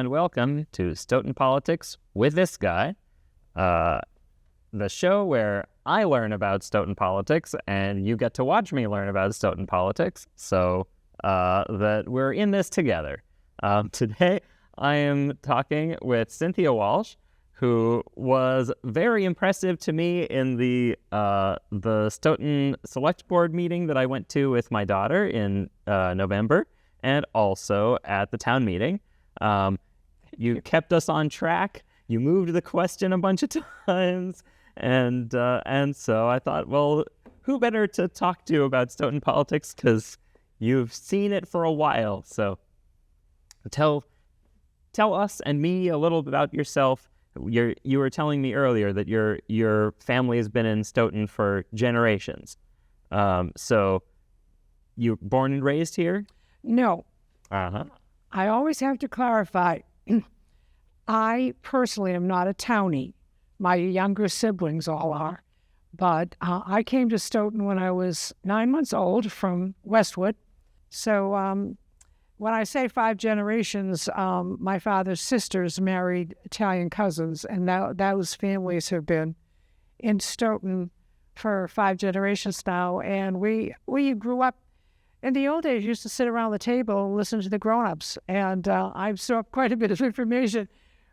and welcome to Stoughton Politics with this guy, the show where I learn about Stoughton politics and you get to watch me learn about Stoughton politics, so that we're in this together. Today, I am talking with Cynthia Walsh, who was very impressive to me in the Stoughton Select Board meeting that I went to with my daughter in November, and also at the town meeting. You kept us on track. You moved the question a bunch of times, and so I thought, well, who better to talk to about Stoughton politics, because you've seen it for a while. So tell us and me a little bit about yourself. You were telling me earlier that your family has been in Stoughton for generations. So you were born and raised here? No. Uh-huh. I always have to clarify. I personally am not a townie. My younger siblings all are. But I came to Stoughton when I was 9 months old from Westwood. So when I say 5 generations, my father's sisters married Italian cousins, and those families have been in Stoughton for 5 generations now. And we grew up, in the old days, used to sit around the table and listen to the grown-ups. And I absorbed quite a bit of information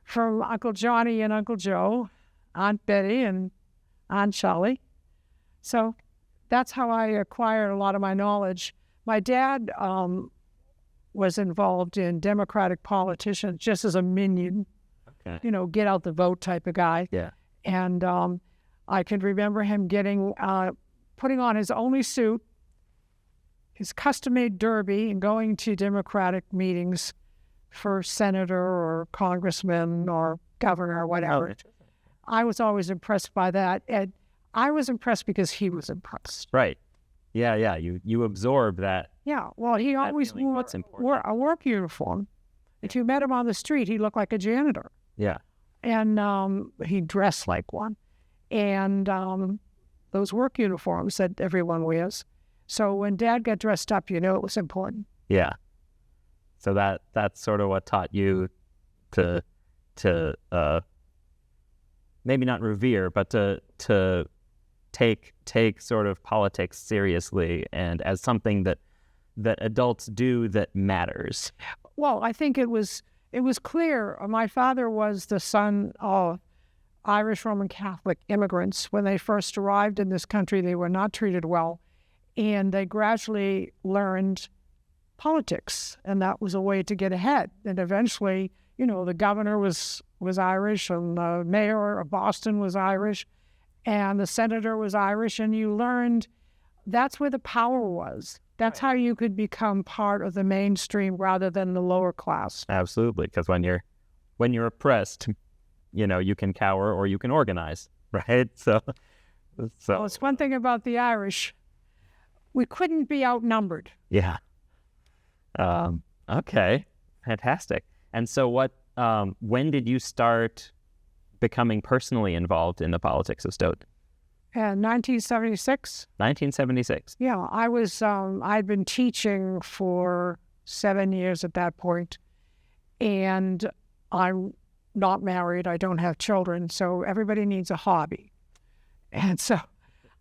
from Uncle Johnny and Uncle Joe, Aunt Betty and Aunt Shelley. So that's how I acquired a lot of my knowledge. My dad was involved in Democratic politicians just as a minion, Okay. Get out the vote type of guy. Yeah. And I can remember him putting on his only suit, his custom-made derby, and going to Democratic meetings for senator or congressman or governor or whatever. I was always impressed by that. And I was impressed because he was impressed. Right. Yeah. You absorb that. Yeah, well, he always wore a work uniform. If you met him on the street, he looked like a janitor. Yeah. And he dressed like one. And those work uniforms that everyone wears. So when Dad got dressed up, it was important. Yeah. So that's sort of what taught you to maybe not revere, but to take sort of politics seriously and as something that adults do that matters. Well, I think it was clear. My father was the son of Irish Roman Catholic immigrants. When they first arrived in this country, they were not treated well, and they gradually learned politics, and that was a way to get ahead. And eventually, the governor was Irish, and the mayor of Boston was Irish, and the senator was Irish, and you learned that's where the power was. That's how you could become part of the mainstream rather than the lower class. Absolutely, because when you're oppressed, you can cower or you can organize, right? So Well, it's one thing about the Irish. We couldn't be outnumbered. Yeah. Okay, fantastic. And so when did you start becoming personally involved in the politics of Stoughton? 1976. 1976. Yeah, I was. I'd been teaching for 7 years at that point, and I'm not married. I don't have children, so everybody needs a hobby. And so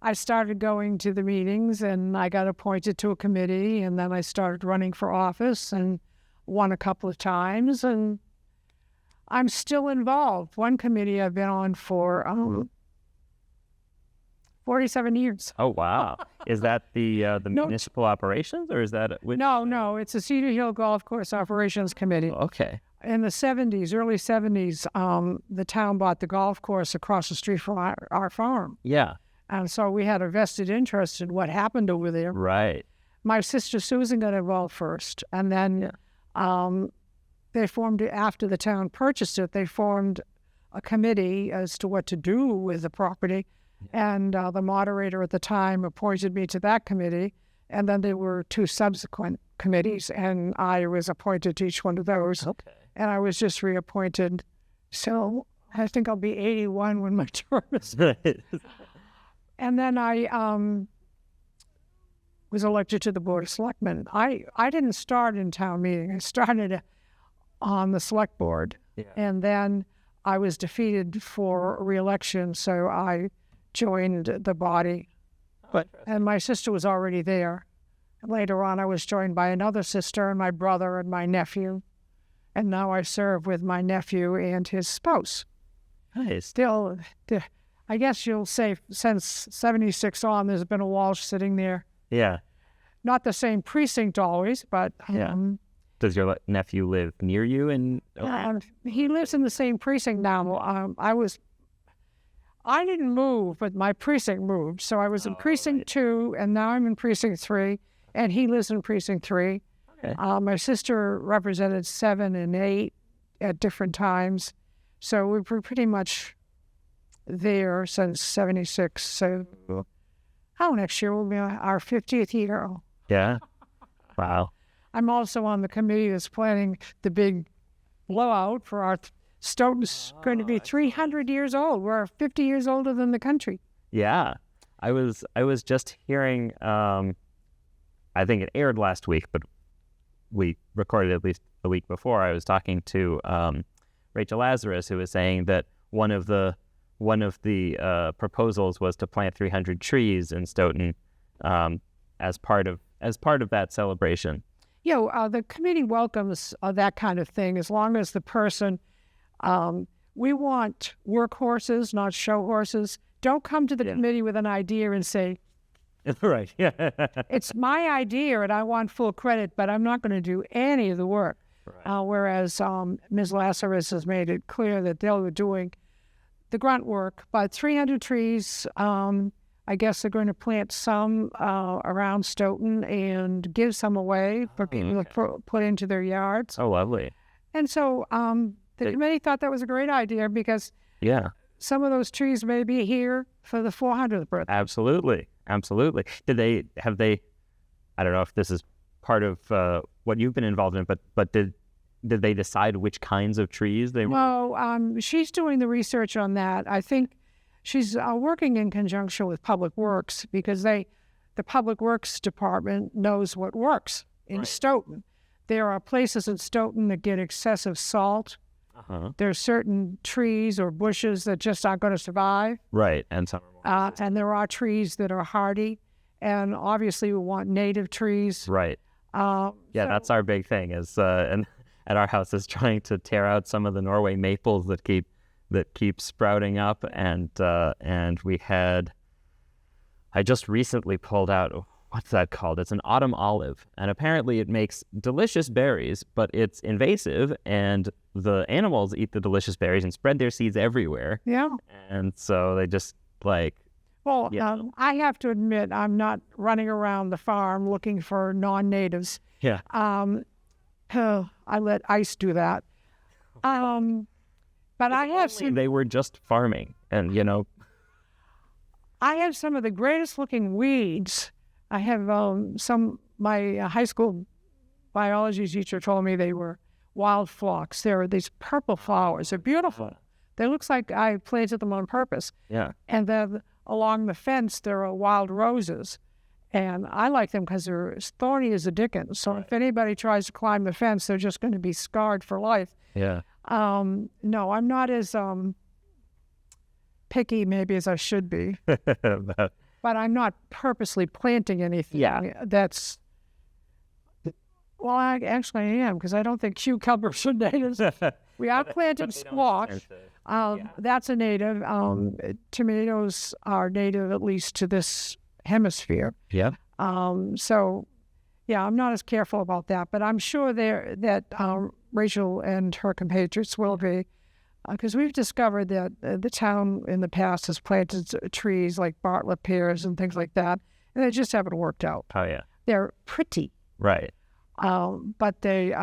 I started going to the meetings, and I got appointed to a committee, and then I started running for office and won a couple of times, and I'm still involved. One committee I've been on for 47 years. Oh, wow. Is that the municipal operations, or is that... No, it's the Cedar Hill Golf Course Operations Committee. Okay. In the early 70s, the town bought the golf course across the street from our farm. Yeah. And so we had a vested interest in what happened over there. Right. My sister Susan got involved first, and then they formed, after the town purchased it, they formed a committee as to what to do with the property. And the moderator at the time appointed me to that committee. And then there were 2 subsequent committees, and I was appointed to each one of those. Okay. And I was just reappointed. So I think I'll be 81 when my term is. And then I was elected to the Board of Selectmen. I didn't start in town meeting. I started on the select board. Yeah. And then I was defeated for re-election, so I joined the body. And my sister was already there. Later on, I was joined by another sister and my brother and my nephew. And now I serve with my nephew and his spouse. Nice. Still, I guess you'll say since 76 on, there's been a Walsh sitting there. Yeah. Not the same precinct always, but Does your nephew live near you? he lives in the same precinct now. I didn't move, but my precinct moved. So I was in precinct 2, and now I'm in precinct 3, and he lives in precinct 3. Okay. My sister represented 7 and 8 at different times. So we were pretty much there since 76. So next year will be our 50th year. Yeah. Wow. I'm also on the committee that's planning the big blowout for our Stoughton's going to be 300 years old. We're 50 years older than the country. Yeah. I was just hearing, I think it aired last week, but we recorded at least a week before. I was talking to Rachel Lazarus, who was saying that one of the proposals was to plant 300 trees in Stoughton as part of that celebration. The committee welcomes that kind of thing as long as the person. We want workhorses, not show horses. Don't come to the committee with an idea and say, right, yeah. It's my idea and I want full credit, but I'm not going to do any of the work. Right. Whereas Ms. Lazarus has made it clear that they'll be doing the grunt work. But 300 trees, I guess they're going to plant some around Stoughton and give some away for people to put into their yards. Oh, lovely. And so the committee thought that was a great idea because some of those trees may be here for the 400th birthday. Absolutely. Have they, I don't know if this is part of what you've been involved in, but did they decide which kinds of trees they were? No, she's doing the research on that. I think she's working in conjunction with Public Works because the Public Works Department knows what works in Stoughton. There are places in Stoughton that get excessive salt. There are certain trees or bushes that just aren't going to survive. Right, and some are more and there are trees that are hardy, and obviously we want native trees. Right. That's our big thing is, and at our house is trying to tear out some of the Norway maples that keep sprouting up, and I just recently pulled out. What's that called? It's an autumn olive, and apparently it makes delicious berries, but it's invasive, and the animals eat the delicious berries and spread their seeds everywhere. Yeah. And so they just I have to admit, I'm not running around the farm looking for non-natives. Yeah. I let ICE do that. But I have seen... They were just farming, and, I have some of the greatest looking weeds. I have my high school biology teacher told me they were wild phlox. There are these purple flowers. They're beautiful. They look like I planted them on purpose. Yeah. And then along the fence, there are wild roses. And I like them because they're as thorny as the dickens. So if anybody tries to climb the fence, they're just going to be scarred for life. Yeah. No, I'm not as picky maybe as I should be. But I'm not purposely planting anything. Yeah. That's... Well, I am, because I don't think cucumbers are natives. We are planting squash. That's a native. Tomatoes are native, at least to this hemisphere. Yeah. So, I'm not as careful about that. But I'm sure that Rachel and her compatriots will be, because we've discovered that the town in the past has planted trees like Bartlett pears and things like that, and they just haven't worked out. Oh, yeah. They're pretty. Right. But they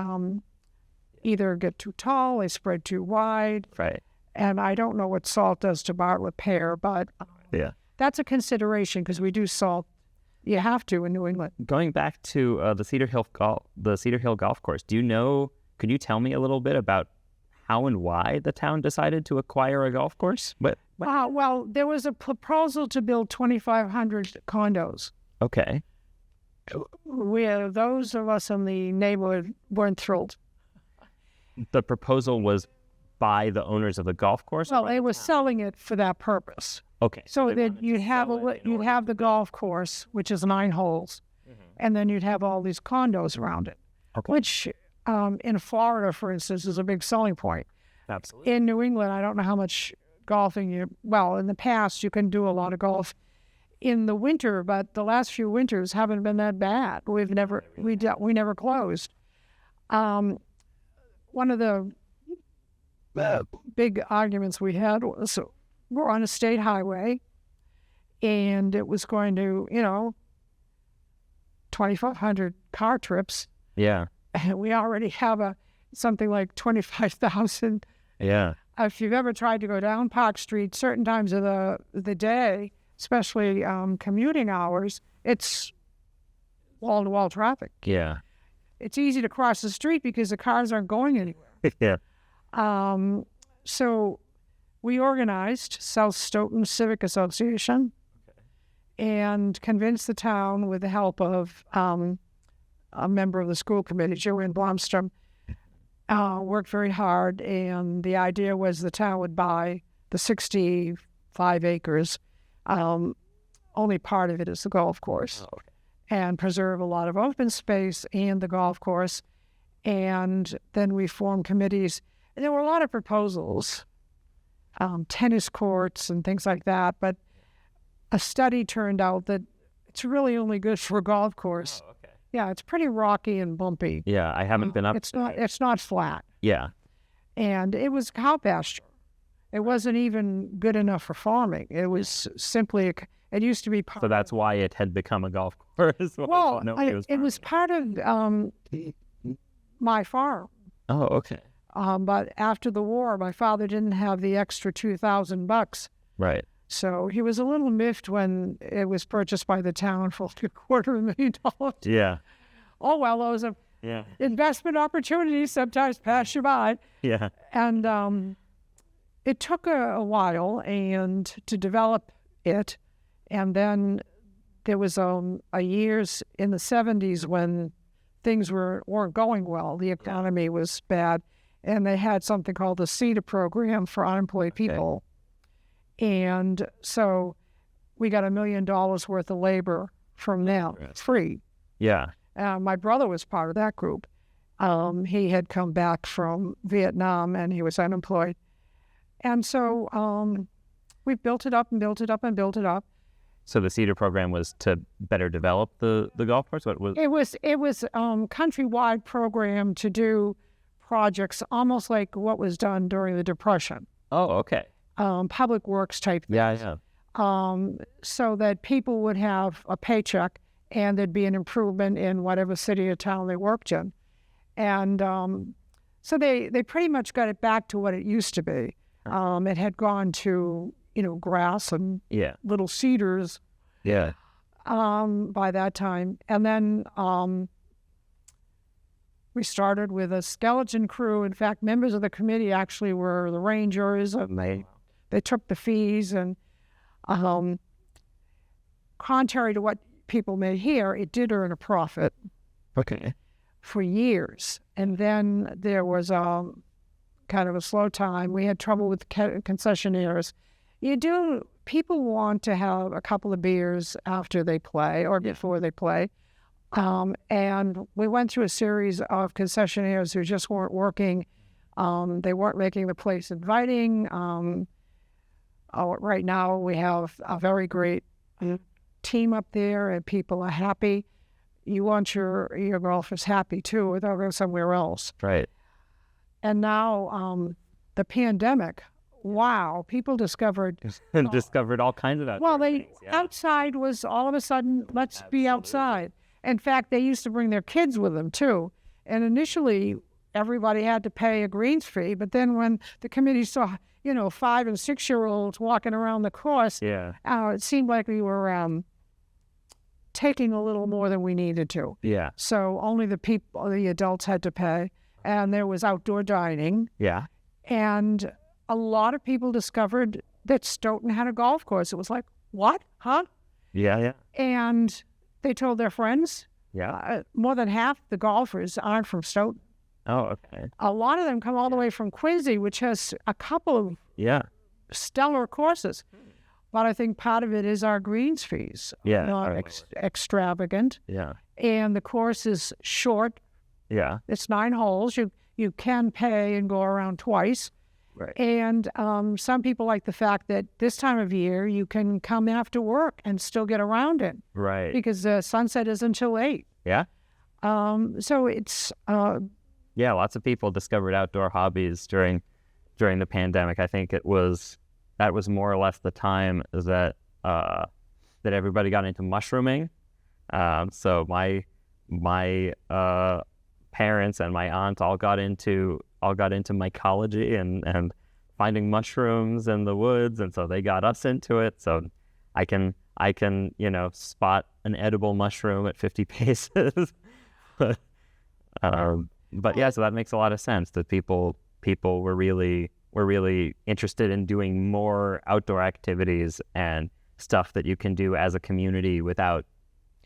either get too tall, they spread too wide. Right. And I don't know what salt does to Bartlett pear, but that's a consideration because we do salt. You have to in New England. Going back to the Cedar Hill Golf Course, could you tell me a little bit about how and why the town decided to acquire a golf course? Well, there was a proposal to build 2,500 condos. Okay. Those of us in the neighborhood weren't thrilled. the proposal was by the owners of the golf course? Well, they were selling it for that purpose. Okay. So they that wanted you'd to have sell it in you'd order have to the build. golf course, which is 9 holes, and then you'd have all these condos around it, Okay. which in Florida, for instance, is a big selling point. Absolutely. In New England, I don't know how much golfing well, in the past, you can do a lot of golf in the winter, but the last few winters haven't been that bad. We never closed. One of the big arguments we had was we're on a state highway, and it was going to, 2,500 car trips. Yeah. And we already have something like 25,000. Yeah. If you've ever tried to go down Park Street, certain times of the day, especially commuting hours, it's wall-to-wall traffic. Yeah. It's easy to cross the street because the cars aren't going anywhere. Yeah. So we organized South Stoughton Civic Association and convinced the town with the help of a member of the school committee, Joanne Blomstrom, worked very hard. And the idea was the town would buy the 65 acres. Only part of it is the golf course. Oh, okay. And preserve a lot of open space and the golf course. And then we formed committees. And there were a lot of proposals, tennis courts and things like that. But a study turned out that it's really only good for a golf course. Oh, okay. Yeah, it's pretty rocky and bumpy. Yeah, I haven't been up. It's not flat. Yeah. And it was cow pasture. It wasn't even good enough for farming. It was simply it used to be part. So that's why it had become a golf course. Well, Nobody it was part of my farm. Oh, okay. But after the war, my father didn't have the extra $2,000, Right. so he was a little miffed when it was purchased by the town for like $250,000. Yeah. Oh well, those are Yeah. investment opportunities sometimes pass you by, Yeah. and it took a while and to develop it, and then there was a years in the 70s when things weren't going well. The economy was bad, and they had something called the CETA program for unemployed people. And so we got $1 million worth of labor from them, free. Yeah. My brother was part of that group. He had come back from Vietnam, and he was unemployed. And so we built it up and built it up and built it up. So the CETA program was to better develop the golf course? What was? It was countrywide program to do projects almost like what was done during the Depression. Oh, okay. Public works type things. Yeah, yeah. So that people would have a paycheck and there'd be an improvement in whatever city or town they worked in. And so they pretty much got it back to what it used to be. It had gone to, grass and Yeah. little cedars Yeah. by that time. And then we started with a skeleton crew. In fact, members of the committee actually were the rangers, and they took the fees. And contrary to what people may hear, it did earn a profit Okay. for years. And then there was kind of a slow time. We had trouble with concessionaires. People want to have a couple of beers after they play or before they play. And we went through a series of concessionaires who just weren't working. They weren't making the place inviting. Right now we have a very great team up there, and people are happy. You want your golfers happy too, or they'll go somewhere else. Right. And now the pandemic, wow, people discovered. Discovered all kinds of outdoor things. Yeah. Outside was all of a sudden, let's be outside. In fact, they used to bring their kids with them too. And initially, everybody had to pay a greens fee. But then when the committee saw, 5 and 6 year olds walking around the course, Yeah. it seemed like we were taking a little more than we needed to. Yeah. So only the adults had to pay. And there was outdoor dining. Yeah. And a lot of people discovered that Stoughton had a golf course. It was like, what? Huh? Yeah. Yeah. And they told their friends. Yeah. More than half the golfers aren't from Stoughton. Oh, okay. A lot of them come all the way from Quincy, which has a couple of Yeah. stellar courses. But I think part of it is our greens fees. Yeah. Not extravagant. Yeah. And the course is short. Yeah. It's 9 holes. You can pay and go around twice. Right. And some people like the fact that this time of year you can come after work and still get around it. Right. Because the sunset is until 8. Yeah. So it's... yeah, lots of people discovered outdoor hobbies during the pandemic. I think that was more or less the time that everybody got into mushrooming. So my parents and my aunt all got into mycology and finding mushrooms in the woods, and so they got us into it. So I can spot an edible mushroom at 50 paces. But yeah, so that makes a lot of sense that people were really interested in doing more outdoor activities and stuff that you can do as a community without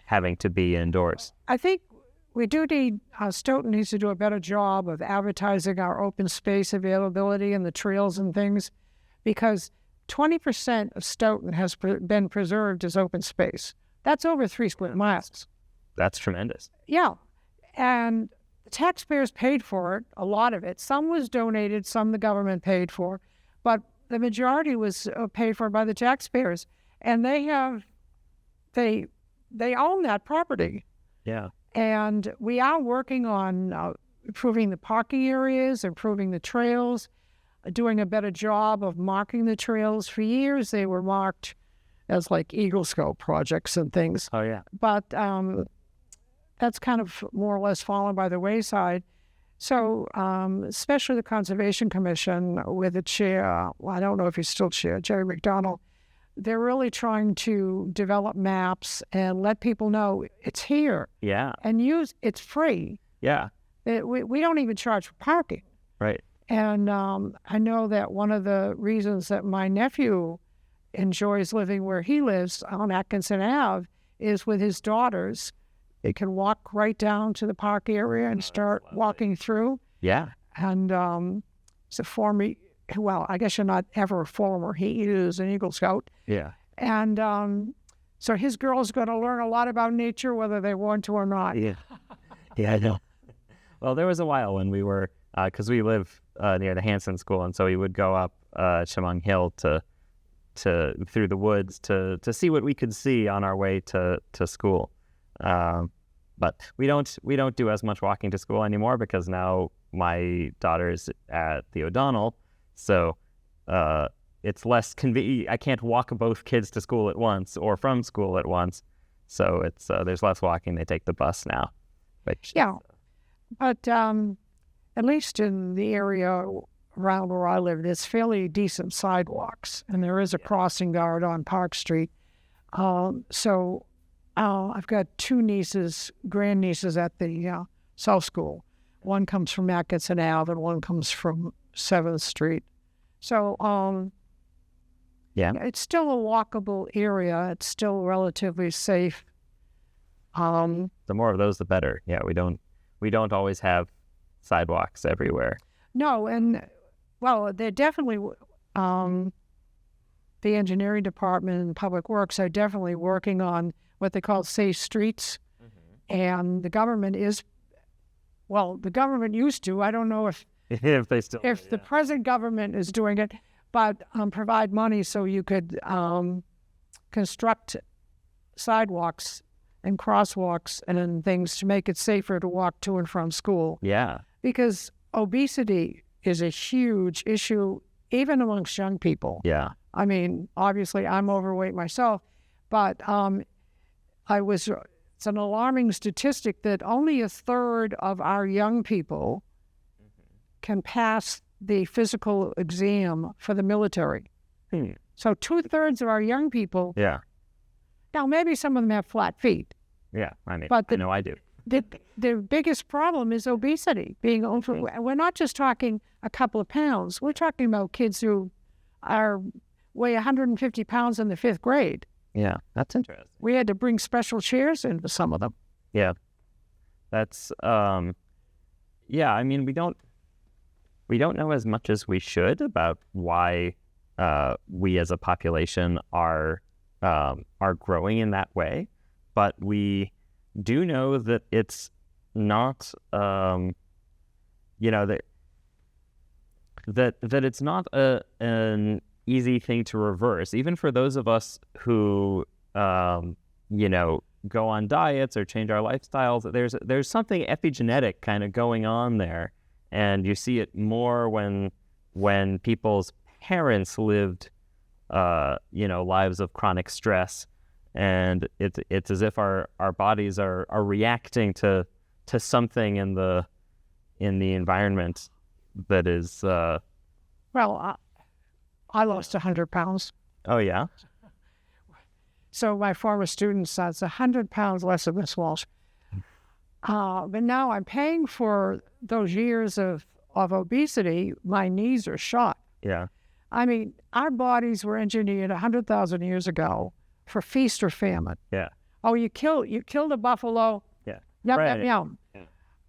having to be indoors. I think we do need, Stoughton needs to do a better job of advertising our open space availability and the trails and things, because 20% of Stoughton has been preserved as open space. That's over 3 square miles. That's tremendous. Yeah. And the taxpayers paid for it, a lot of it. Some was donated, some the government paid for, but the majority was paid for by the taxpayers. And they own that property. Yeah. And we are working on improving the parking areas, improving the trails, doing a better job of marking the trails. For years, they were marked as like Eagle Scout projects and things. Oh, yeah. But that's kind of more or less fallen by the wayside. So especially the Conservation Commission with the chair, well, I don't know if he's still chair, Jerry McDonald, they're really trying to develop maps and let people know it's here. Yeah. And it's free. Yeah. We don't even charge for parking. Right. And I know that one of the reasons that my nephew enjoys living where he lives on Atkinson Ave is with his daughters. They can walk right down to the park area and start walking through. Yeah. And so for me, well, I guess you're not ever a former. He is an Eagle Scout. Yeah. And so his girls going to learn a lot about nature, whether they want to or not. Yeah. Yeah, I know. Well, there was a while when we were, because we live near the Hanson School, and so we would go up Chemung Hill to through the woods to see what we could see on our way to school. But we don't do as much walking to school anymore because now my daughter's at the O'Donnell, so it's less convenient. I can't walk both kids to school at once or from school at once, so it's there's less walking. They take the bus now. Yeah, but at least in the area around where I live, there's fairly decent sidewalks, and there is a crossing guard on Park Street. So I've got 2 grandnieces at the South School. One comes from Atkinson Ave, and one comes from 7th Street. So yeah, it's still a walkable area. It's still relatively safe. The more of those, the better. Yeah, we don't always have sidewalks everywhere. No, and well, they're definitely the engineering department and public works are definitely working on what they call safe streets, and the government used to. I don't know if the present government is doing it, but provide money so you could construct sidewalks and crosswalks and things to make it safer to walk to and from school. Yeah. Because obesity is a huge issue, even amongst young people. Yeah. I mean, obviously, I'm overweight myself, but it's an alarming statistic that only 1/3 of our young people can pass the physical exam for the military. So 2/3 of our young people. Yeah. Now, maybe some of them have flat feet. Yeah, I mean, but I know I do. The biggest problem is obesity, being overweight. We're not just talking a couple of pounds. We're talking about kids who weigh 150 pounds in the 5th grade. Yeah, that's interesting. We had to bring special chairs in for some of them. Yeah, that's yeah, I mean, we don't know as much as we should about why we as a population are growing in that way, but we do know that it's not, that it's not an easy thing to reverse, even for those of us who go on diets or change our lifestyles. There's something epigenetic kind of going on there, and you see it more when people's parents lived lives of chronic stress, and it's as if our bodies are reacting to something in the environment that is Well, I lost 100 pounds. oh yeah. So my former student says 100 pounds less of Miss Walsh. But now I'm paying for those years of obesity. My knees are shot. Yeah. I mean, our bodies were engineered 100,000 years ago for feast or famine. Yeah. Oh, you killed a buffalo. Yeah. Yum, Right. yum, yum. Yeah.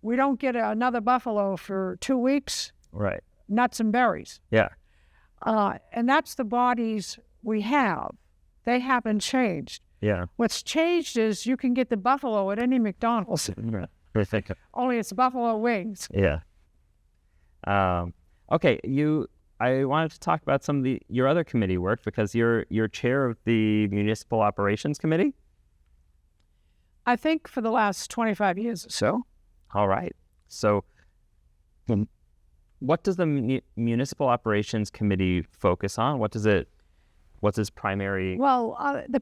We don't get another buffalo for 2 weeks. Right. Nuts and berries. Yeah. And that's the bodies we have. They haven't changed. Yeah. What's changed is you can get the buffalo at any McDonald's. Only it's buffalo wings. Yeah. Okay. I wanted to talk about some of your other committee work, because you're chair of the Municipal Operations Committee. I think for the last 25 years or so. All right. So, what does the Municipal Operations Committee focus on? What's its primary? Well, in the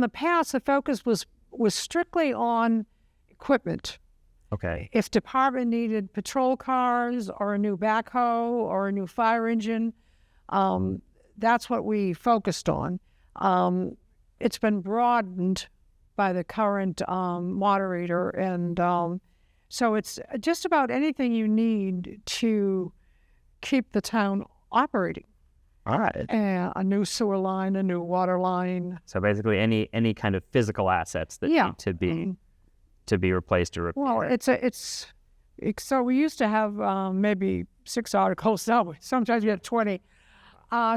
past, the focus was strictly on equipment. Okay. If department needed patrol cars or a new backhoe or a new fire engine, that's what we focused on. It's been broadened by the current moderator, and so it's just about anything you need to keep the town operating. All right. A new sewer line, a new water line. So basically, any kind of physical assets that need to be replaced or repaired. Well, so we used to have maybe 6 articles. Now sometimes we have 20.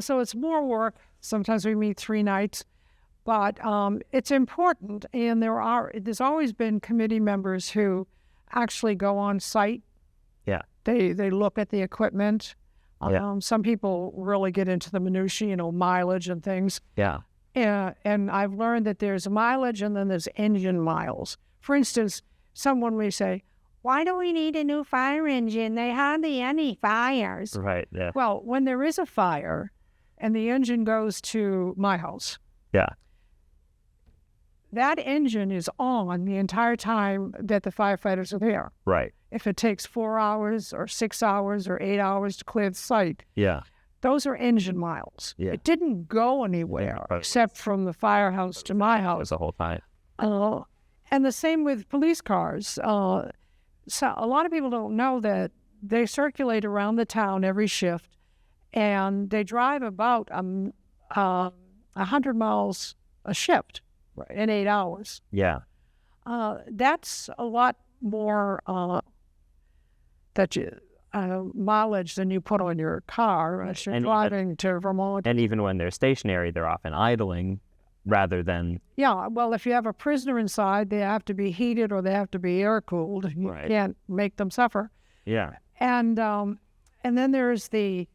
So it's more work. Sometimes we meet 3 nights, but it's important. And there's always been committee members who actually go on site. Yeah. They look at the equipment. Yeah. Some people really get into the minutiae, mileage and things. Yeah. And I've learned that there's mileage and then there's engine miles. For instance, someone may say, "Why do we need a new fire engine? They hardly any fires." Right. Yeah. Well, when there is a fire and the engine goes to my house, Yeah. that engine is on the entire time that the firefighters are there. Right. If it takes 4 hours or 6 hours or 8 hours to clear the site, Yeah. those are engine miles. Yeah. It didn't go anywhere Right. except from the firehouse to my That was house. the whole time. And the same with police cars. So a lot of people don't know that they circulate around the town every shift, and they drive about 100 miles a shift in 8 hours. Yeah. That's a lot more mileage than you put on your car as you're driving to Vermont. And even when they're stationary, they're often idling rather than... Yeah, well, if you have a prisoner inside, they have to be heated or they have to be air-cooled. You Right. can't make them suffer. Yeah. And then there's the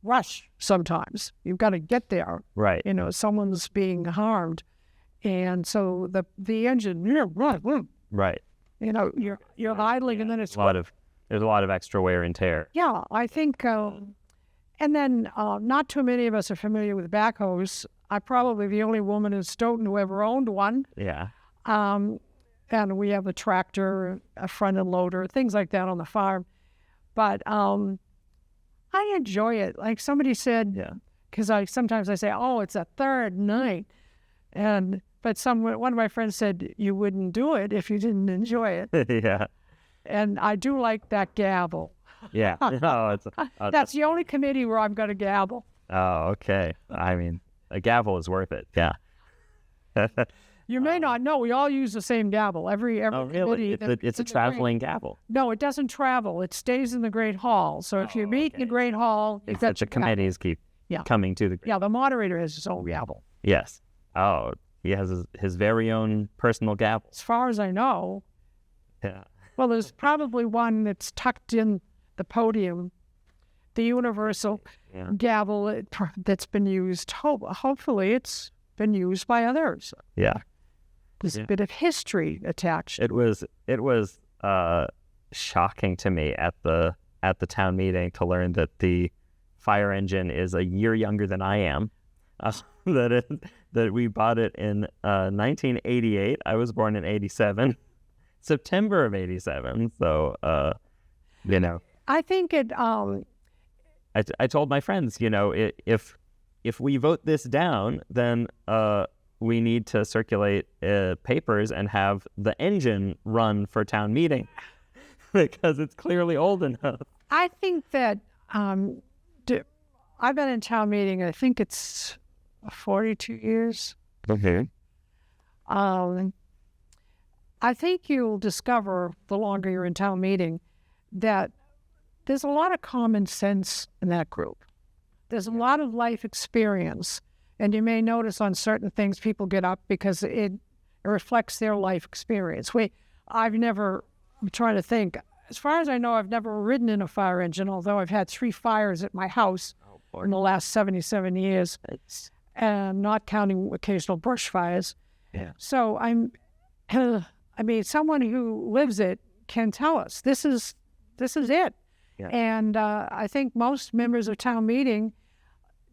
rush sometimes. You've got to get there. Right. Someone's being harmed. And so the engine, Right. you're idling, and then it's... There's a lot of extra wear and tear. Yeah, I think... and then not too many of us are familiar with backhoes. I'm probably the only woman in Stoughton who ever owned one. Yeah. And we have a tractor, a front-end loader, things like that on the farm. But I enjoy it. Like somebody said, Yeah. because sometimes I say, "Oh, it's a third night," but one of my friends said, "You wouldn't do it if you didn't enjoy it." Yeah. And I do like that gavel. Yeah. No, That's the only committee where I've got a gavel. Oh, okay. I mean, a gavel is worth it. Yeah. You may not know. We all use the same gavel. Every Oh, really? committee It's a traveling gavel. No, it doesn't travel. It stays in the Great Hall. So if you meet in the Great Hall, It's that the committees keep coming to the. Yeah, the moderator has his own gavel. Yes. Oh, he has his very own personal gavel. As far as I know. Yeah. Well, there's probably one that's tucked in the podium, the universal gavel that's been used. Hopefully, it's been used by others. Yeah. There's a bit of history attached. It was shocking to me at the town meeting to learn that the fire engine is a year younger than I am. That we bought it in 1988. I was born in 87, September of 87. So I think it. I told my friends, if we vote this down, then we need to circulate papers and have the engine run for town meeting because it's clearly old enough. I think that I've been in town meeting. I think it's 42 years. Okay. I think you'll discover the longer you're in town meeting that there's a lot of common sense in that group. There's a lot of life experience. And you may notice on certain things people get up because it reflects their life experience. I'm trying to think. As far as I know, I've never ridden in a fire engine, although I've had 3 fires at my house in the last 77 years, and not counting occasional brush fires. Yeah. So someone who lives it can tell us this is it. Yeah. And I think most members of town meeting,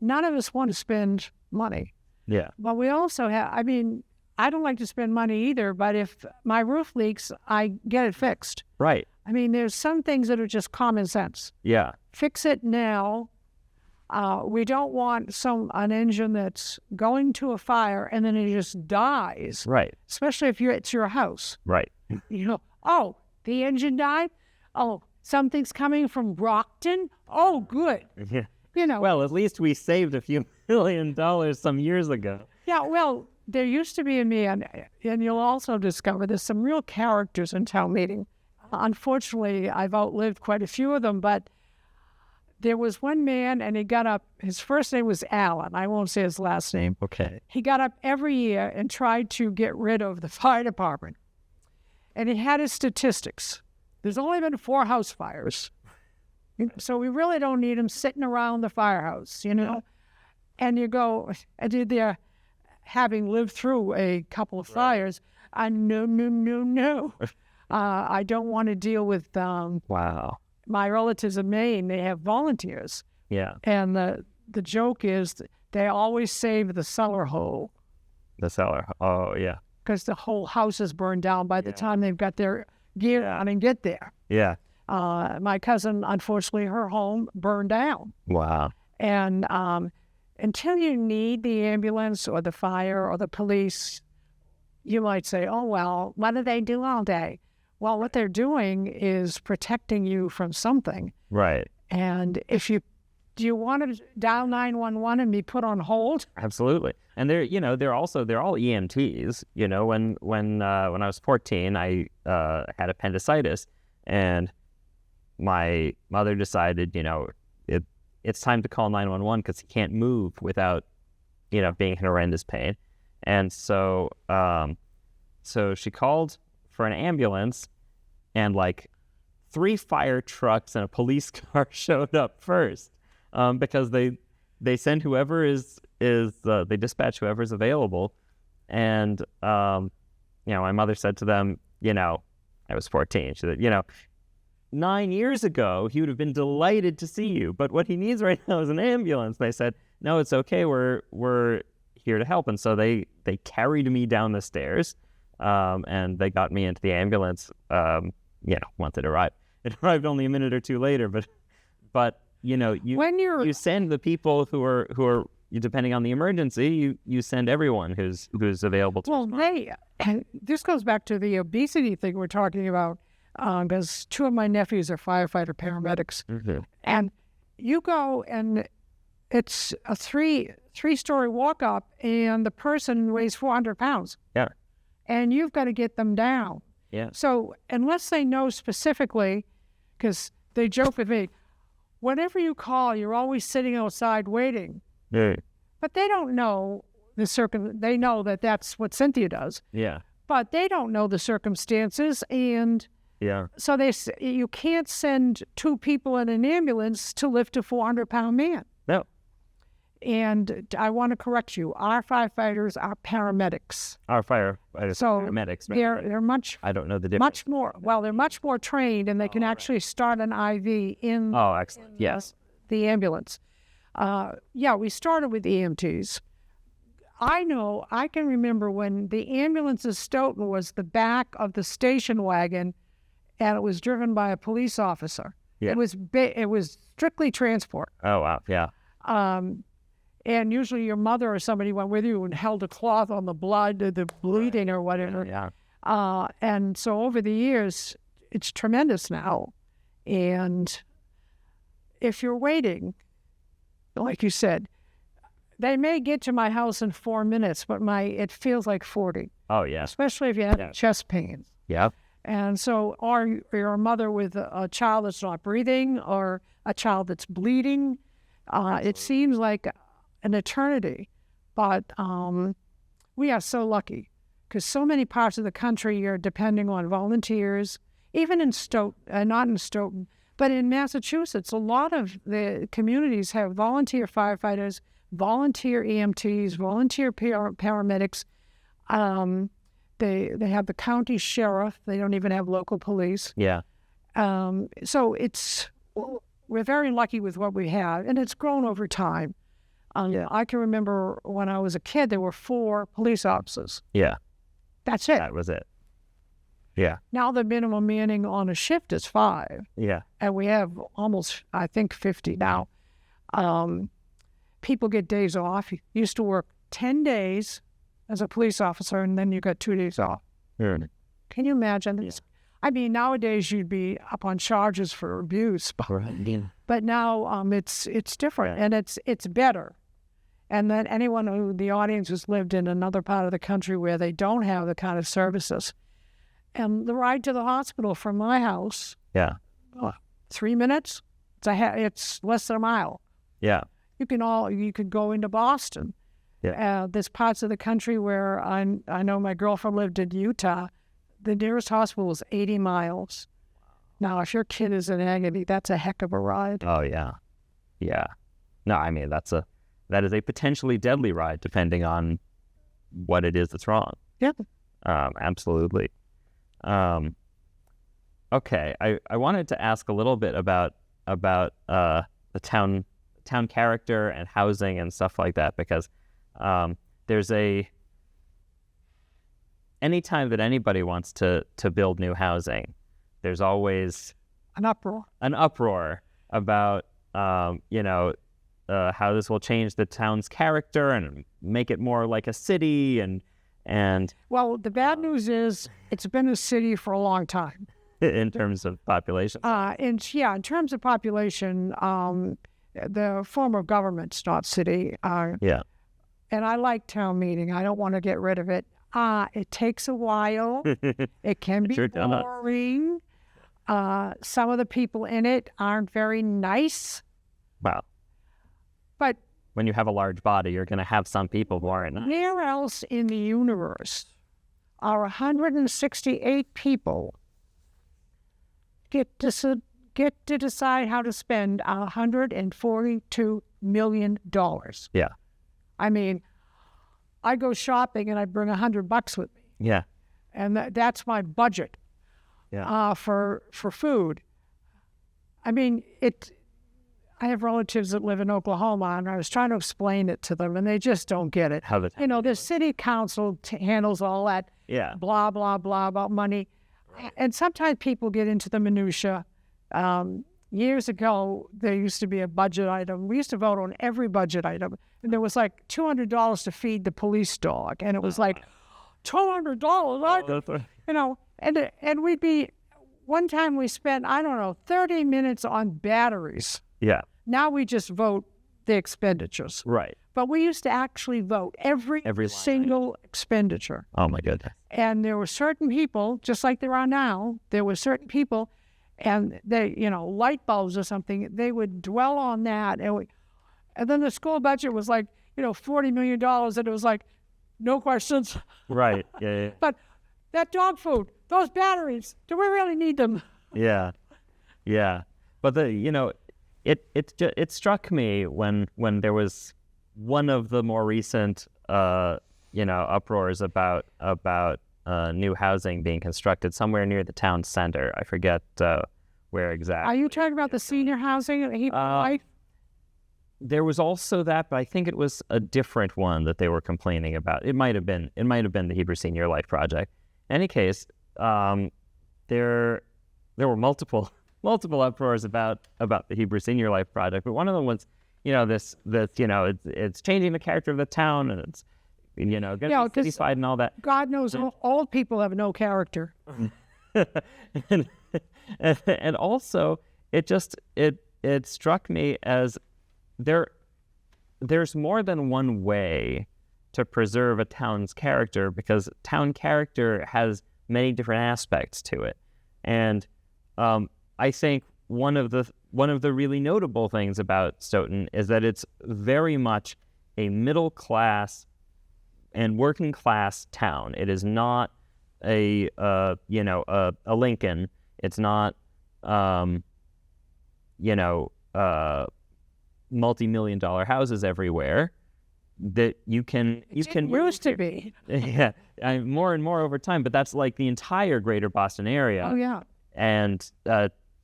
none of us want to spend money. Yeah. But we also have, I don't like to spend money either, but if my roof leaks, I get it fixed. Right. There's some things that are just common sense. Yeah. Fix it now. We don't want an engine that's going to a fire and then it just dies. Right. Especially if it's your house. Right. Oh, the engine died? Oh, something's coming from Brockton? Oh, good. Yeah. Well, at least we saved a few $1 million some years ago. Yeah, well, there used to be in me, and you'll also discover there's some real characters in town meeting. Unfortunately, I've outlived quite a few of them, but there was one man, and he got up, his first name was Alan. I won't say his last name. Okay. He got up every year and tried to get rid of the fire department. And he had his statistics. There's only been 4 house fires. So we really don't need him sitting around the firehouse, And you go, they're having lived through a couple of fires. No. I don't want to deal with Wow. my relatives in Maine. They have volunteers. Yeah. And the joke is they always save the cellar hole. The cellar. Oh, yeah. Because the whole house is burned down by the time they've got their gear on and get there. Yeah. My cousin, unfortunately, her home burned down. Wow. And until you need the ambulance or the fire or the police, you might say, oh, well, what do they do all day? Well, what they're doing is protecting you from something. Right. And do you want to dial 911 and be put on hold? Absolutely. And they're all EMTs. When I was 14, I had appendicitis, and my mother decided, it's time to call 911 because he can't move without, being in horrendous pain. And so she called for an ambulance, and 3 fire trucks and a police car showed up first, because they send whoever they dispatch whoever's available. And, my mother said to them, I was 14. She said, 9 years ago, he would have been delighted to see you, but what he needs right now is an ambulance. They said, no, it's okay. We're here to help. And so they carried me down the stairs, and they got me into the ambulance, once it arrived. It arrived only a minute or two later, but you send the people who are depending on the emergency, you send everyone who's available to respond. This goes back to the obesity thing we're talking about, because 2 of my nephews are firefighter paramedics. Mm-hmm. And you go and it's a three-story walk up, and the person weighs 400 pounds. Yeah. and you've got to get them down. Yeah. So unless they know specifically, because they joke with me, whenever you call, you're always sitting outside waiting. Yeah. But they don't know they know that that's what Cynthia does. Yeah. But they don't know the circumstances, and Yeah. so you can't send 2 people in an ambulance to lift a 400-pound man. No. And I want to correct you. Our firefighters are paramedics. Our firefighters, So paramedics. Right? they're much I don't know the difference. they're much more trained, and they can actually start an IV in Oh, excellent. Yes. the ambulance. We started with EMTs. I can remember when the ambulance in Stoughton was the back of the station wagon, and it was driven by a police officer. Yeah. It was strictly transport. Oh, wow. Yeah. And usually your mother or somebody went with you and held a cloth on the blood or the bleeding or whatever. Yeah. And so over the years, it's tremendous now. And if you're waiting, like you said, they may get to my house in 4 minutes, but it feels like 40, Oh, yeah. especially if you have chest pains. Yeah. And so, or you're a mother with a child that's not breathing or a child that's bleeding. It seems like an eternity, but we are so lucky because so many parts of the country you're depending on volunteers, even in Stoughton, not in Stoughton, but in Massachusetts, a lot of the communities have volunteer firefighters, volunteer EMTs, volunteer paramedics. They have the county sheriff. They don't even have local police. Yeah. So we're very lucky with what we have, and it's grown over time. I can remember when I was a kid, there were 4 police officers. Yeah. That's it. That was it. Yeah. Now the minimum manning on a shift is 5, Yeah. and we have almost, I think, 50 now. People get days off. You used to work 10 days as a police officer, and then you got 2 days off. Mm. Can you imagine this? I mean, nowadays you'd be up on charges for abuse, but now it's different, and it's better. And then anyone who the audience has lived in another part of the country where they don't have the kind of services, and the ride to the hospital from my house, Yeah. 3 minutes. It's less than a mile. Yeah. You could go into Boston. Yeah. There's parts of the country where I know my girlfriend lived in Utah. The nearest hospital was 80 miles. Now, if your kid is in agony, that's a heck of a ride. Oh, yeah. Yeah. No, I mean, that is a potentially deadly ride depending on what it is that's wrong. Yeah. Absolutely. Okay. I wanted to ask a little bit about the town character and housing and stuff like that, because there's anytime that anybody wants to build new housing, there's always An uproar. about how this will change the town's character and make it more like a city and Well, the bad news is it's been a city for a long time. in terms of population. In terms of population, the form of government's not city. Yeah. And I like town meeting. I don't want to get rid of it. It takes a while. It can be Sure does. boring. Some of the people in it aren't very nice. Wow. But When you have a large body, you're going to have some people who aren't nice. where else in the universe are 168 people get to decide how to spend $142 million? Yeah. I mean, I go shopping and I bring $100 with me, Yeah. and that's my budget. Yeah. For food. I mean, I have relatives that live in Oklahoma, and I was trying to explain it to them, and they just don't get it. How The city council handles all that Yeah. blah, blah, blah about money. And sometimes people get into the minutia. Years ago, there used to be a budget item. We used to vote on every budget item. And there was like $200 to feed the police dog. And it was like, $200? And we'd be, one time we spent, 30 minutes on batteries. Yeah. Now we just vote the expenditures. Right. But we used to actually vote every Every line single expenditure. Oh my goodness. And there were certain people, just like there are now, there were certain people, and they, light bulbs or something, they would dwell on that. And then the school budget was like, $40 million, and it was like, no questions. Right. Yeah. But that dog food, those batteries, do we really need them? Yeah. Yeah. But it struck me when there was one of the more recent uproars about new housing being constructed somewhere near the town center. I forget where exactly. Are you talking about the senior housing? There was also that, but I think it was a different one that they were complaining about. It might have been the Hebrew Senior Life Project. In any case, there were multiple uproars about the Hebrew Senior Life Project, but one of them was, it's changing the character of the town, and it's going to be cityfied and all that. God knows old people have no character. and also it struck me as there's more than one way to preserve a town's character, because town character has many different aspects to it. And I think one of the really notable things about Stoughton is that it's very much a middle class and working class town. It is not a Lincoln. It's not multi-million dollar houses everywhere that you can used to be. Yeah, more and more over time, but that's like the entire greater Boston area. Oh yeah. And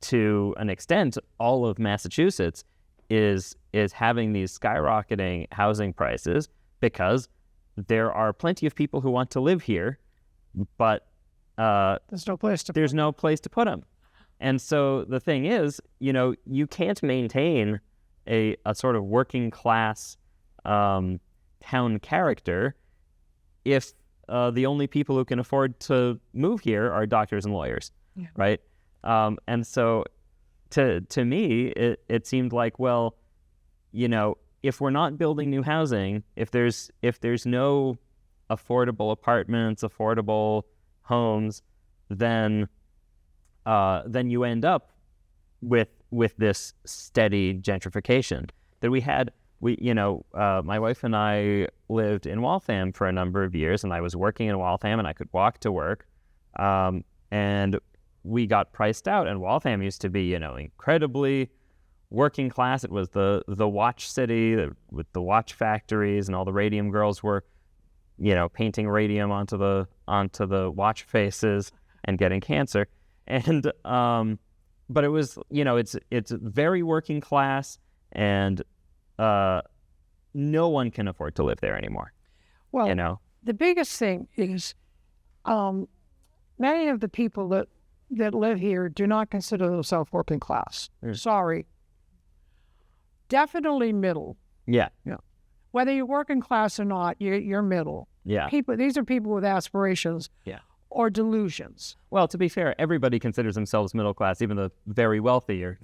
to an extent, all of Massachusetts is having these skyrocketing housing prices because there are plenty of people who want to live here, but there's no place to put them. And so the thing is, you can't maintain a sort of working class town character if the only people who can afford to move here are doctors and lawyers, right? And so to me, it seemed like, well, if we're not building new housing, if there's no affordable apartments, affordable homes, then you end up with this steady gentrification that we had. My wife and I lived in Waltham for a number of years, and I was working in Waltham, and I could walk to work, and we got priced out. And Waltham used to be, incredibly working class. It was the watch city with the watch factories, and all the radium girls were, painting radium onto the watch faces and getting cancer. And but it was, it's very working class, and no one can afford to live there anymore. Well, the biggest thing is many of the people that live here do not consider themselves working class. Sorry. Definitely middle. Yeah. Whether you're working class or not, you're middle. Yeah. These are people with aspirations. Yeah. Or delusions. Well, to be fair, everybody considers themselves middle class, even the very wealthy are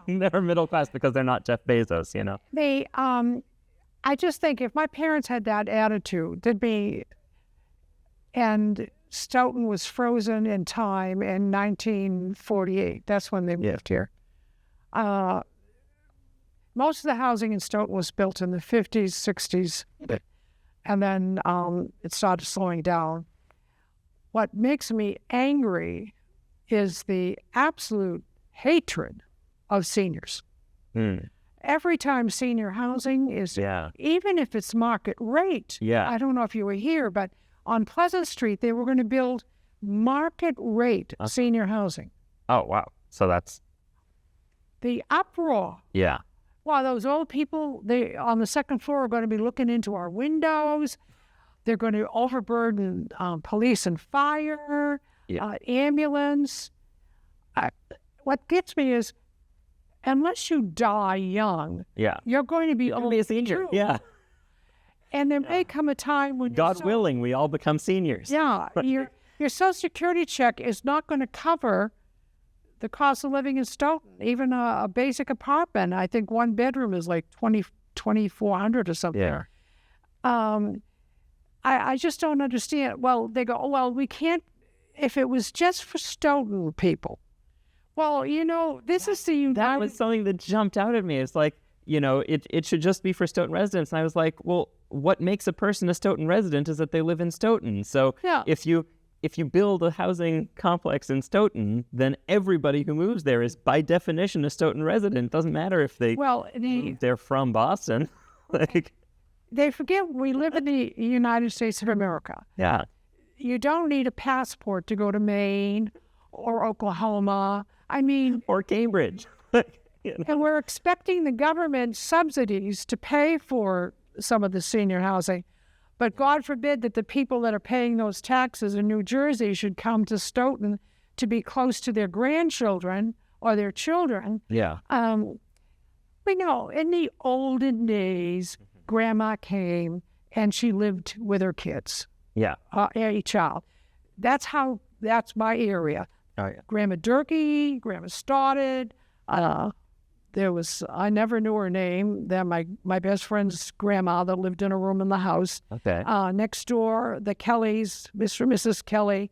they're middle class because they're not Jeff Bezos, They, I just think if my parents had that attitude, and Stoughton was frozen in time in 1948. That's when they moved here. Most of the housing in Stoughton was built in the 50s, 60s, and then it started slowing down. What makes me angry is the absolute hatred of seniors. Every time senior housing is, even if it's market rate, I don't know if you were here, but on Pleasant Street, they were going to build market rate senior housing. Oh, wow. So that's... The uproar. Yeah. Wow, those old people, they on the second floor are going to be looking into our windows. They're going to overburden police and fire, ambulance. What gets me is, unless you die young, you're going to be a senior. Yeah. And there may come a time when God willing, we all become seniors. Yeah. Your Social Security check is not going to cover the cost of living in Stoughton. Even a basic apartment, I think one bedroom is like $2,400 or something. Yeah. I just don't understand. Well, they go, well, we can't, if it was just for Stoughton people. Well, this is the United... That was something that jumped out at me. It's like, it should just be for Stoughton residents. And I was like, well, what makes a person a Stoughton resident is that they live in Stoughton. So if you build a housing complex in Stoughton, then everybody who moves there is by definition a Stoughton resident. It doesn't matter if they're from Boston. They forget we live in the United States of America. Yeah. You don't need a passport to go to Maine or Oklahoma. Or Cambridge. And we're expecting the government subsidies to pay for some of the senior housing. But God forbid that the people that are paying those taxes in New Jersey should come to Stoughton to be close to their grandchildren or their children. Yeah. We know in the olden days, Grandma came and she lived with her kids. Yeah. A child. That's my area. Oh, yeah. Grandma Durkee, Grandma Stoughton. I never knew her name. Then my best friend's grandma that lived in a room in the house. Okay. Next door, the Kellys, Mr. and Mrs. Kelly,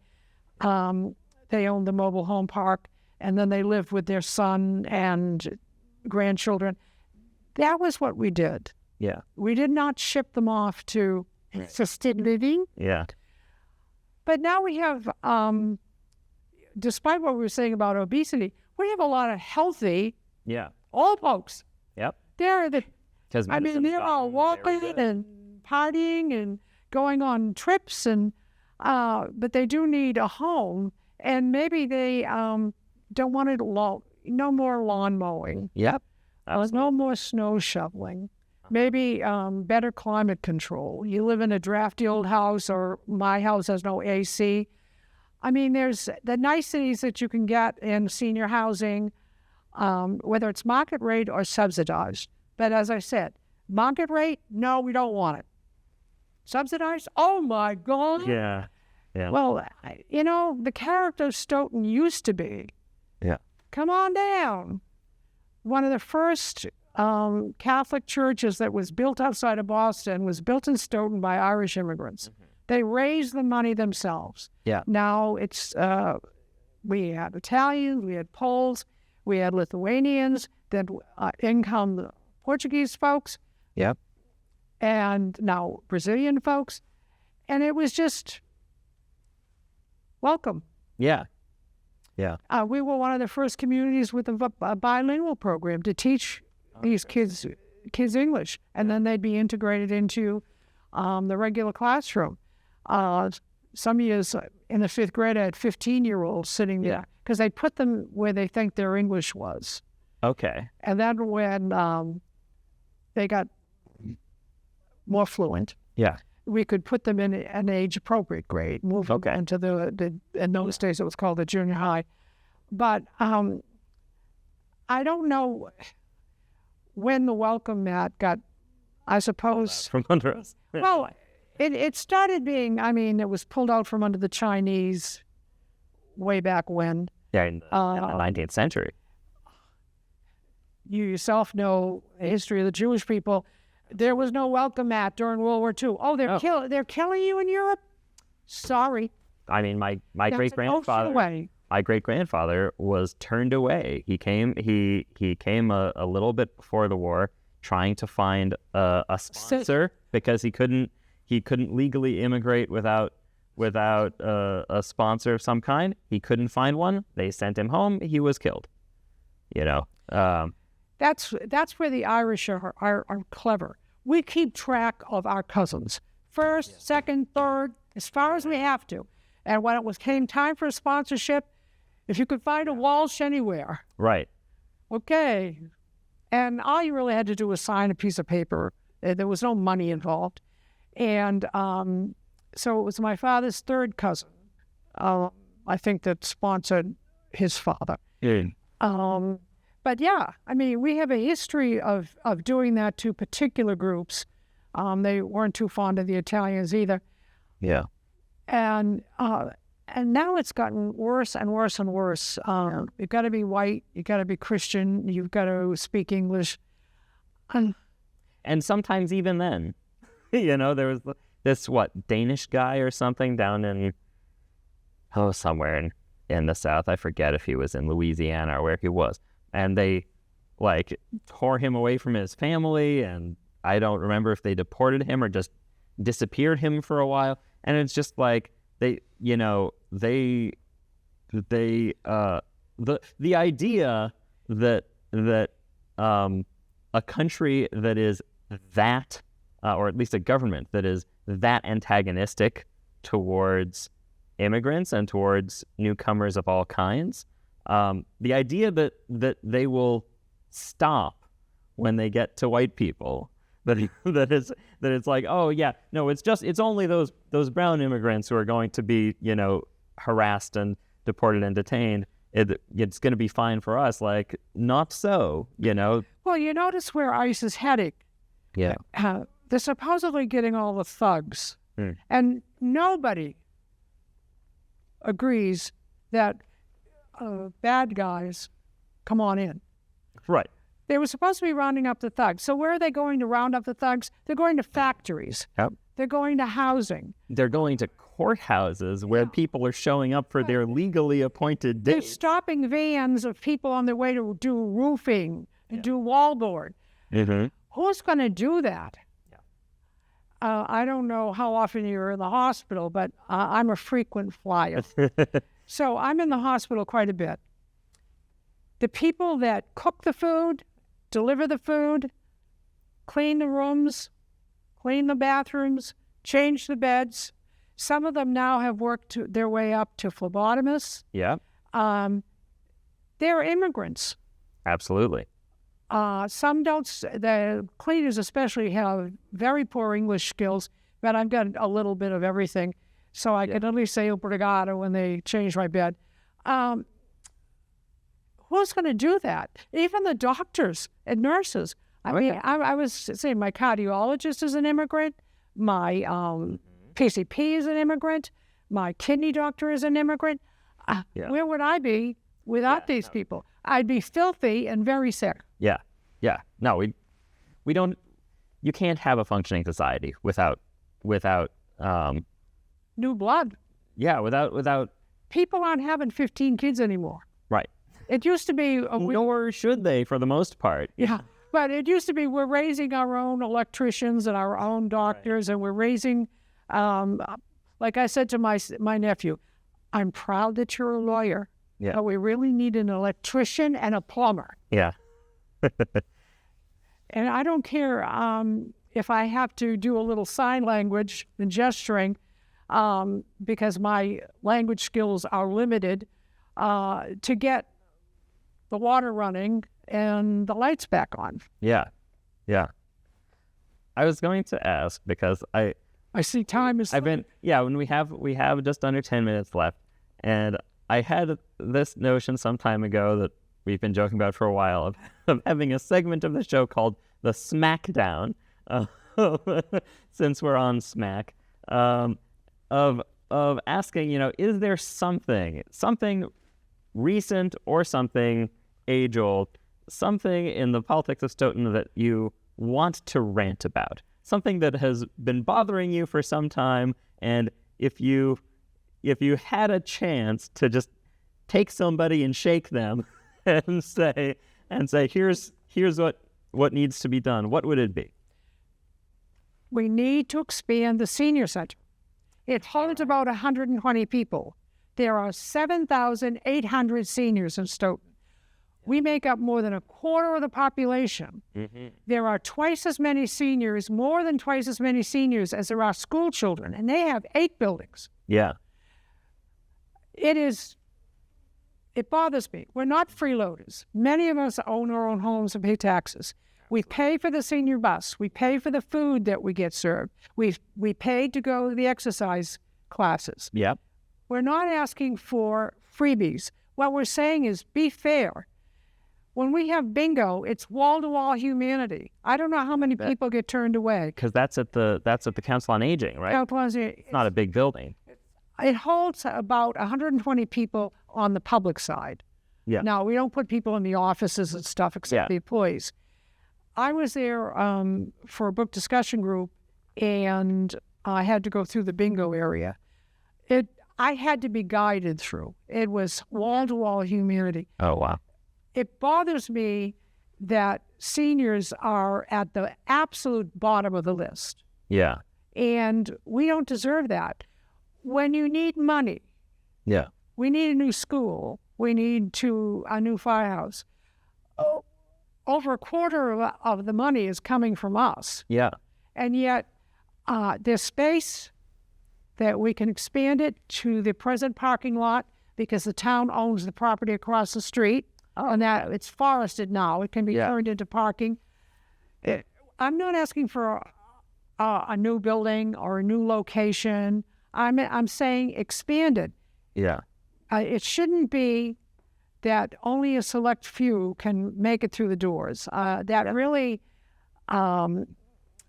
they owned the mobile home park, and then they lived with their son and grandchildren. That was what we did. Yeah. We did not ship them off to assisted living. Yeah. But now we have, despite what we were saying about obesity, we have a lot of healthy old folks. Yep. They're all walking and partying and going on trips, and but they do need a home, and maybe they don't want no more lawn mowing. Yep. No more snow shoveling. Maybe better climate control. You live in a drafty old house, or my house has no AC. There's the niceties that you can get in senior housing, whether it's market rate or subsidized. But as I said, market rate, no, we don't want it. Subsidized? Oh, my God. Yeah. Yeah. Well, the character of Stoughton used to be, come on down. One of the first Catholic churches that was built outside of Boston was built in Stoughton by Irish immigrants. Mm-hmm. They raised the money themselves. Yeah. Now it's, we had Italians, we had Poles, we had Lithuanians, then in come the Portuguese folks. Yep. And now Brazilian folks. And it was just welcome. Yeah. Yeah. We were one of the first communities with a bilingual program to teach these kids English, and then they'd be integrated into the regular classroom. Some years in the fifth grade, I had 15-year-olds sitting there because they put them where they think their English was. Okay. And then when they got more fluent, we could put them in an age-appropriate grade, move them into the in those days it was called the junior high. But I don't know when the welcome mat got, I suppose... From under us. Well, it started being, it was pulled out from under the Chinese way back when. Yeah, in the 19th century. You yourself know the history of the Jewish people. There was no welcome mat during World War II. Oh, they're killing you in Europe? Sorry. My great-grandfather... My great-grandfather was turned away. He came a little bit before the war, trying to find a sponsor because he couldn't legally immigrate without a sponsor of some kind. He couldn't find one. They sent him home. He was killed. That's where the Irish are clever. We keep track of our cousins, first, second, third, as far as we have to. And when came time for a sponsorship, if you could find a Walsh anywhere. Right. Okay. And all you really had to do was sign a piece of paper. There was no money involved. And so it was my father's third cousin, I think, that sponsored his father. Yeah. But we have a history of doing that to particular groups. They weren't too fond of the Italians either. Yeah. And now it's gotten worse and worse and worse. You've got to be white. You've got to be Christian. You've got to speak English. And sometimes even then. There was this Danish guy or something down in somewhere in the South. I forget if he was in Louisiana or where he was, and they tore him away from his family, and I don't remember if they deported him or just disappeared him for a while. And it's just the idea that a country that is that, or at least a government that is that antagonistic towards immigrants and towards newcomers of all kinds, the idea that they will stop when they get to white people, that it's oh yeah, no, it's only those brown immigrants who are going to be harassed and deported and detained. It's going to be fine for us. Not so, Well, you notice where ICE is heading. Yeah. They're supposedly getting all the thugs, and nobody agrees that bad guys come on in. Right. They were supposed to be rounding up the thugs. So where are they going to round up the thugs? They're going to factories. Yep. They're going to housing. They're going to courthouses where people are showing up for their legally appointed days. They're stopping vans of people on their way to do roofing, to do wallboard. Mm-hmm. Who's going to do that? Yeah. I don't know how often you're in the hospital, but I'm a frequent flyer. So I'm in the hospital quite a bit. The people that cook the food, deliver the food, clean the rooms, clean the bathrooms, change the beds. Some of them now have worked their way up to phlebotomists. Yeah. They're immigrants. Absolutely. Some don't. The cleaners especially have very poor English skills, but I've got a little bit of everything. So I can at least say obrigado when they change my bed. Who's going to do that? Even the doctors and nurses. I mean, I was saying my cardiologist is an immigrant. My PCP is an immigrant. My kidney doctor is an immigrant. Where would I be without these people? I'd be filthy and very sick. Yeah. Yeah. No, we don't. You can't have a functioning society without new blood. Yeah, without people aren't having 15 kids anymore. Right. It used to be nor should they, for the most part. Yeah. But it used to be we're raising our own electricians and our own doctors, and we're raising, like I said to my nephew, I'm proud that you're a lawyer, but we really need an electrician and a plumber. Yeah. And I don't care if I have to do a little sign language and gesturing, because my language skills are limited, to get the water running and the lights back on. Yeah. Yeah. I was going to ask because I see time is... when we have just under 10 minutes left, and I had this notion some time ago that we've been joking about for a while of having a segment of the show called the Smackdown, since we're on Smack, of asking, is there something recent or something age-old, something in the politics of Stoughton that you want to rant about, something that has been bothering you for some time, and if you had a chance to just take somebody and shake them and say here's what needs to be done, what would it be? We need to expand the senior center. It holds about 120 people. There are 7,800 seniors in Stoughton. We make up more than a quarter of the population. Mm-hmm. There are twice as many seniors, more than twice as many seniors as there are school children, and they have 8 buildings. Yeah. It bothers me. We're not freeloaders. Many of us own our own homes and pay taxes. We pay for the senior bus. We pay for the food that we get served. We pay to go to the exercise classes. Yeah. We're not asking for freebies. What we're saying is be fair. When we have bingo, it's wall-to-wall humanity. I don't know how many people get turned away. Because that's at the Council on Aging, right? It's not a big building. It holds about 120 people on the public side. Yeah. Now, we don't put people in the offices and stuff except the employees. I was there for a book discussion group, and I had to go through the bingo area. I had to be guided through. It was wall-to-wall humidity. Oh, wow. It bothers me that seniors are at the absolute bottom of the list. Yeah. And we don't deserve that. When you need money, Yeah. we need a new school, we need a new firehouse. Over a quarter of the money is coming from us. Yeah. And yet there's space that we can expand it to the present parking lot because the town owns the property across the street. And that it's forested now. It can be turned into parking. I'm not asking for a new building or a new location. I'm saying expand it. Yeah. It shouldn't be that only a select few can make it through the doors. Really,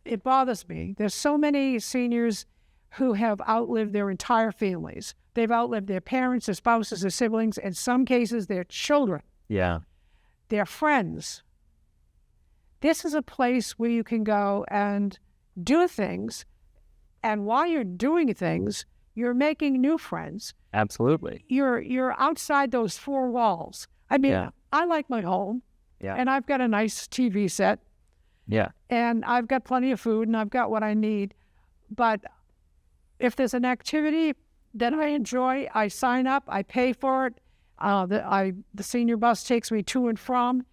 it bothers me. There's so many seniors who have outlived their entire families. They've outlived their parents, their spouses, their siblings, in some cases, their children. Yeah. Their friends. This is a place where you can go and do things, and while you're doing things, you're making new friends. Absolutely. You're outside those four walls. I mean, I like my home, and I've got a nice TV set, and I've got plenty of food, and I've got what I need. But if there's an activity that I enjoy, I sign up, I pay for it. The senior bus takes me to and from.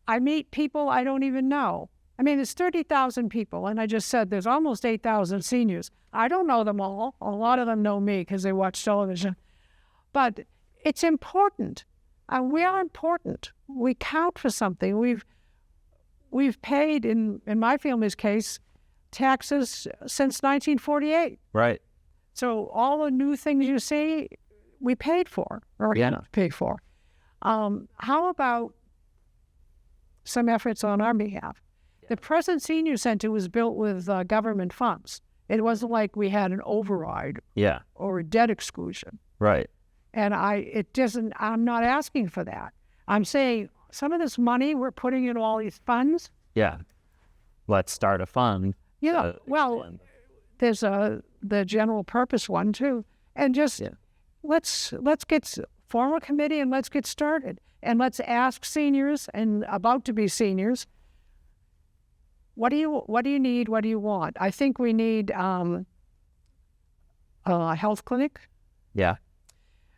I meet people I don't even know. I mean, there's 30,000 people, and I just said there's almost 8,000 seniors. I don't know them all. A lot of them know me because they watch television. But it's important. We are important. We count for something. We've paid, in my family's case, taxes since 1948. Right. So all the new things you see, we paid for, or paid for. How about some efforts on our behalf? The present senior center was built with government funds. It wasn't like we had an override or a debt exclusion. Right. And I'm not asking for that. I'm saying some of this money we're putting in all these funds. Yeah. Let's start a fund. Yeah. There's the general purpose one too. And just let's form a committee and let's get started. And let's ask seniors and about to be seniors, what do you need? What do you want? I think we need a health clinic. Yeah.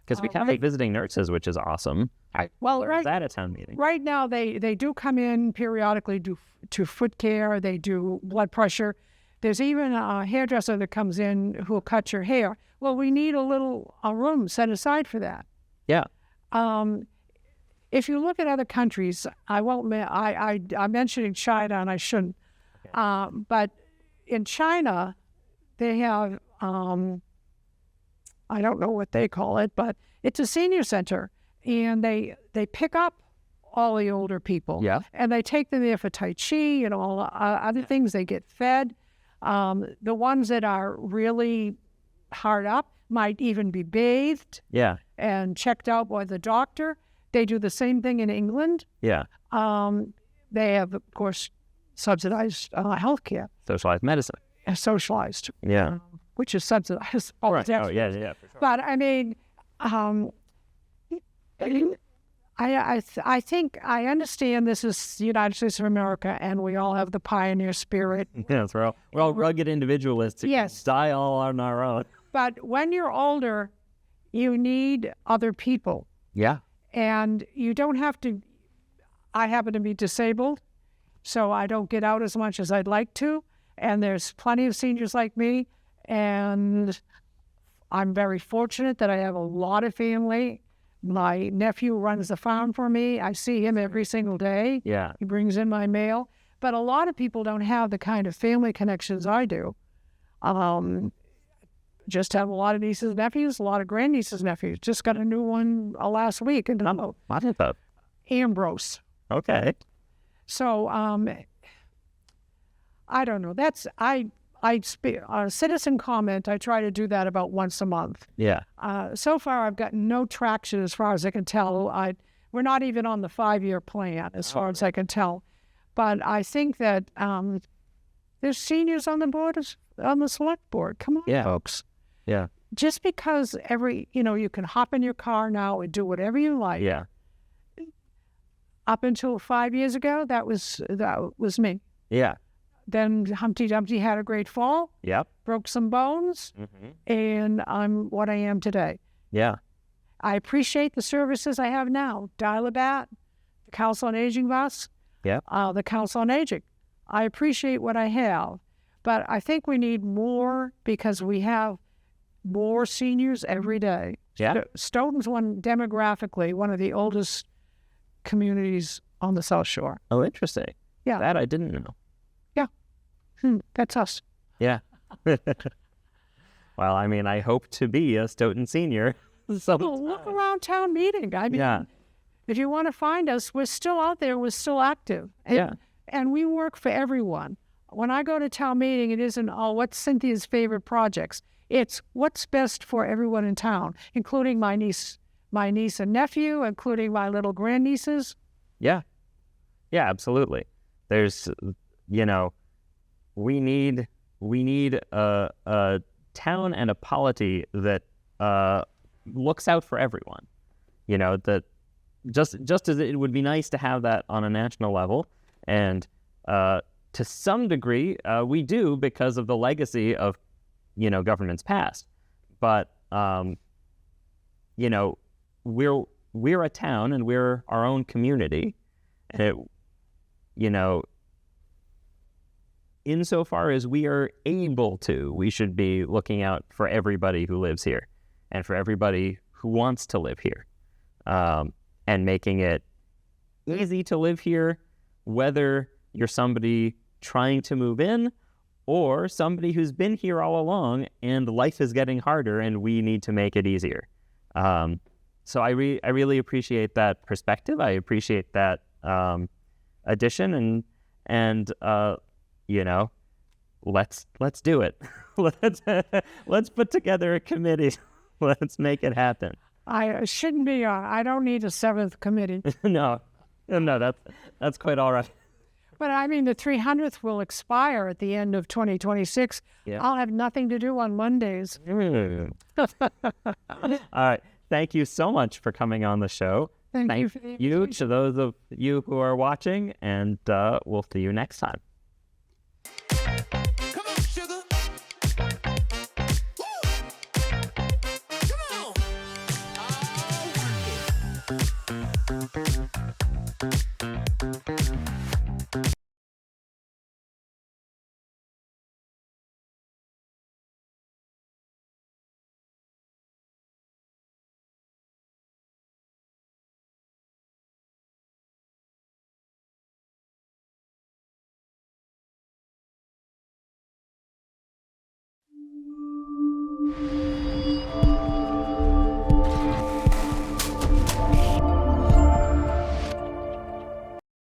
Because we have visiting nurses, which is awesome. Right at a town meeting. Right now, they do come in periodically to foot care. They do blood pressure. There's even a hairdresser that comes in who will cut your hair. Well, we need a room set aside for that. Yeah. If you look at other countries, I'm mentioning China, and I shouldn't. Okay. But in China, they have, I don't know what they call it, but it's a senior center. And they pick up all the older people. Yeah. And they take them there for Tai Chi and all other things. They get fed. The ones that are really hard up might even be bathed. Yeah. And checked out by the doctor. They do the same thing in England. Yeah. They have, of course, subsidized health care. Socialized medicine. Socialized. Yeah. Which is subsidized. Right. Oh, yeah, for sure. But, I mean, I think I understand this is the United States of America, and we all have the pioneer spirit. Yes, we're all rugged individualists. Yes. Die all on our own. But when you're older, you need other people. Yeah. And you don't have to. I happen to be disabled, so I don't get out as much as I'd like to. And there's plenty of seniors like me, and I'm very fortunate that I have a lot of family. My nephew runs the farm for me. I see him every single day. Yeah. He brings in my mail. But a lot of people don't have the kind of family connections I do. Just have a lot of nieces and nephews, a lot of grandnieces and nephews. Just got a new one last week. And what is that? Ambrose. Okay. So, I don't know. That's, citizen comment, I try to do that about once a month. Yeah. So far, I've gotten no traction as far as I can tell. We're not even on the 5-year plan as far as I can tell. But I think that there's seniors on the board on the select board. Come on, Yeah. folks. Yeah. Just because you can hop in your car now and do whatever you like. Yeah. Up until 5 years ago, that was me. Yeah. Then Humpty Dumpty had a great fall, Yep. broke some bones, and I'm what I am today. Yeah. I appreciate the services I have now. Dial-A-Bat, the Council on Aging bus, the Council on Aging. I appreciate what I have, but I think we need more because we have more seniors every day. Yeah. Stoughton's demographically one of the oldest communities on the South Shore. Oh, interesting. Yeah. That I didn't know. Yeah. That's us. Yeah. Well, I mean, I hope to be a Stoughton senior. Well, look around town meeting. I mean, if you want to find us, we're still out there. We're still active. And we work for everyone. When I go to town meeting, it isn't, what's Cynthia's favorite projects? It's what's best for everyone in town, including my niece and nephew, including my little grandnieces. Yeah. Yeah, absolutely. There's, we need a town and a polity that looks out for everyone. That just as it would be nice to have that on a national level, and to some degree we do because of the legacy of governments past. But we're a town and we're our own community, and insofar as we are able to, we should be looking out for everybody who lives here and for everybody who wants to live here, and making it easy to live here, whether you're somebody trying to move in or somebody who's been here all along and life is getting harder and we need to make it easier. So I really appreciate that perspective. I appreciate that addition, and let's do it. let's put together a committee. Let's make it happen. I shouldn't be I don't need a 7th committee. No, that's quite all right. But I mean, the 300th will expire at the end of 2026. Yeah. I'll have nothing to do on Mondays. All right. Thank you so much for coming on the show. Thank you for the you invitation. to those of you who are watching, and we'll see you next time.